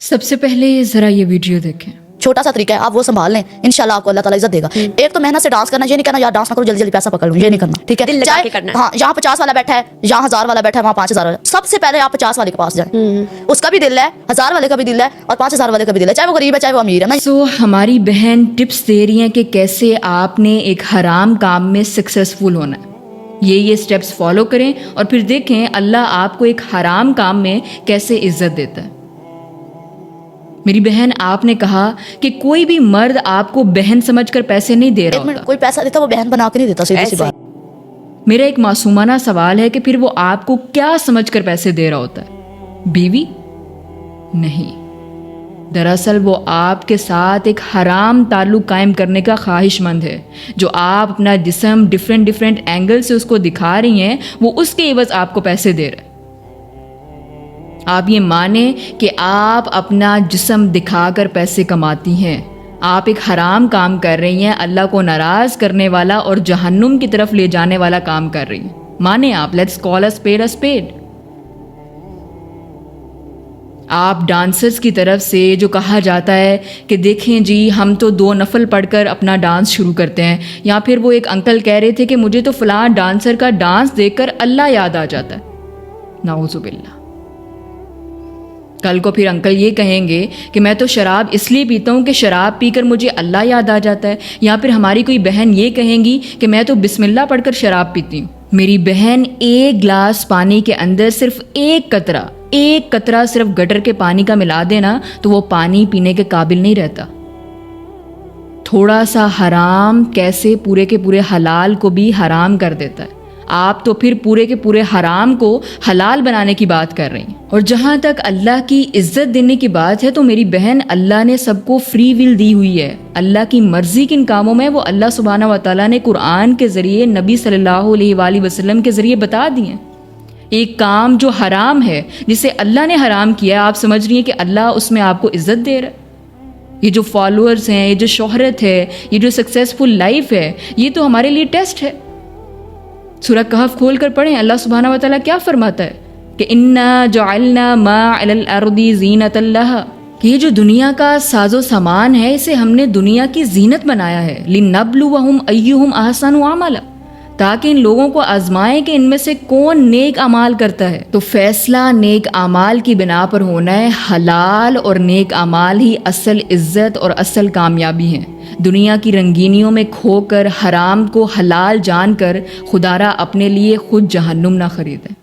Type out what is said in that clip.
سب سے پہلے ذرا یہ ویڈیو دیکھیں. چھوٹا سا طریقہ ہے، آپ وہ سنبھال لیں، انشاءاللہ آپ کو اللہ تعالیٰ عزت دے گا. ایک تو محنت سے ڈانس کرنا، یہ نہیں کرنا یار ڈانس نہ کرو جلدی جلدی پیسہ پکڑ لوں، یہ نہیں کرنا، ٹھیک ہے. چاہے ہاں یہاں 50 والا بیٹھا ہے، یہاں 1000 والا بیٹھا ہے، وہاں 5000 والا. سب سے پہلے آپ 50 والے کے پاس جائیں، اس کا بھی دل ہے، 1000 والے کا بھی دل ہے، اور 5000 والے کا بھی دل ہے، چاہے وہ غریب ہے چاہے وہ امیر ہے. سو ہماری بہن ٹپس دے رہی ہیں کہ کیسے آپ نے ایک حرام کام میں سکسیسفل ہونا ہے. یہ سٹیپس فالو کریں اور پھر دیکھیں اللہ آپ کو ایک حرام کام میں کیسے عزت دیتا ہے. میری بہن آپ نے کہا کہ کوئی بھی مرد آپ کو بہن سمجھ کر پیسے نہیں دے رہا ہوتا. کوئی پیسہ دیتا وہ بہن بنا کے نہیں دیتا، سیدھی سی بات. میرا ایک معصومانہ سوال ہے کہ پھر وہ آپ کو کیا سمجھ کر پیسے دے رہا ہوتا ہے؟ بیوی؟ نہیں، دراصل وہ آپ کے ساتھ ایک حرام تعلق قائم کرنے کا خواہش مند ہے. جو آپ اپنا جسم ڈیفرنٹ اینگل سے اس کو دکھا رہی ہیں، وہ اس کے عوض آپ کو پیسے دے رہا ہے. آپ یہ مانیں کہ آپ اپنا جسم دکھا کر پیسے کماتی ہیں. آپ ایک حرام کام کر رہی ہیں، اللہ کو ناراض کرنے والا اور جہنم کی طرف لے جانے والا کام کر رہی ہیں. مانیں آپ، let's call a speed a speed. آپ ڈانسرز کی طرف سے جو کہا جاتا ہے کہ دیکھیں جی ہم تو 2 نفل پڑھ کر اپنا ڈانس شروع کرتے ہیں، یا پھر وہ ایک انکل کہہ رہے تھے کہ مجھے تو فلاں ڈانسر کا ڈانس دیکھ کر اللہ یاد آ جاتا ہے. نعوذ باللہ. کل کو پھر انکل یہ کہیں گے کہ میں تو شراب اس لیے پیتا ہوں کہ شراب پی کر مجھے اللہ یاد آ جاتا ہے. یا پھر ہماری کوئی بہن یہ کہیں گی کہ میں تو بسم اللہ پڑھ کر شراب پیتی ہوں. میری بہن ایک گلاس پانی کے اندر صرف ایک قطرہ صرف گٹر کے پانی کا ملا دینا تو وہ پانی پینے کے قابل نہیں رہتا. تھوڑا سا حرام کیسے پورے کے پورے حلال کو بھی حرام کر دیتا ہے. آپ تو پھر پورے کے پورے حرام کو حلال بنانے کی بات کر رہی ہیں. اور جہاں تک اللہ کی عزت دینے کی بات ہے تو میری بہن اللہ نے سب کو فری ول دی ہوئی ہے. اللہ کی مرضی کن کاموں میں وہ اللہ سبحانہ و تعالیٰ نے قرآن کے ذریعے نبی صلی اللہ علیہ وآلہ وسلم کے ذریعے بتا دی ہیں. ایک کام جو حرام ہے جسے اللہ نے حرام کیا، آپ سمجھ رہی ہیں کہ اللہ اس میں آپ کو عزت دے رہا ہے. یہ جو فالوورز ہیں، یہ جو شہرت ہے، یہ جو سکسیسفل لائف ہے، یہ تو ہمارے لیے ٹیسٹ ہے. سورہ کہف کھول کر پڑھیں، اللہ سبحانہ و تعالیٰ کیا فرماتا ہے کہ انا جعلنا ما علی الارض زینۃ لہا، کہ یہ جو دنیا کا ساز و سامان ہے اسے ہم نے دنیا کی زینت بنایا ہے. لنبلوہم ایہم احسن عملا، تاکہ ان لوگوں کو آزمائیں کہ ان میں سے کون نیک اعمال کرتا ہے. تو فیصلہ نیک اعمال کی بنا پر ہونا ہے. حلال اور نیک اعمال ہی اصل عزت اور اصل کامیابی ہیں. دنیا کی رنگینیوں میں کھو کر حرام کو حلال جان کر خدا را اپنے لیے خود جہنم نہ خریدیں.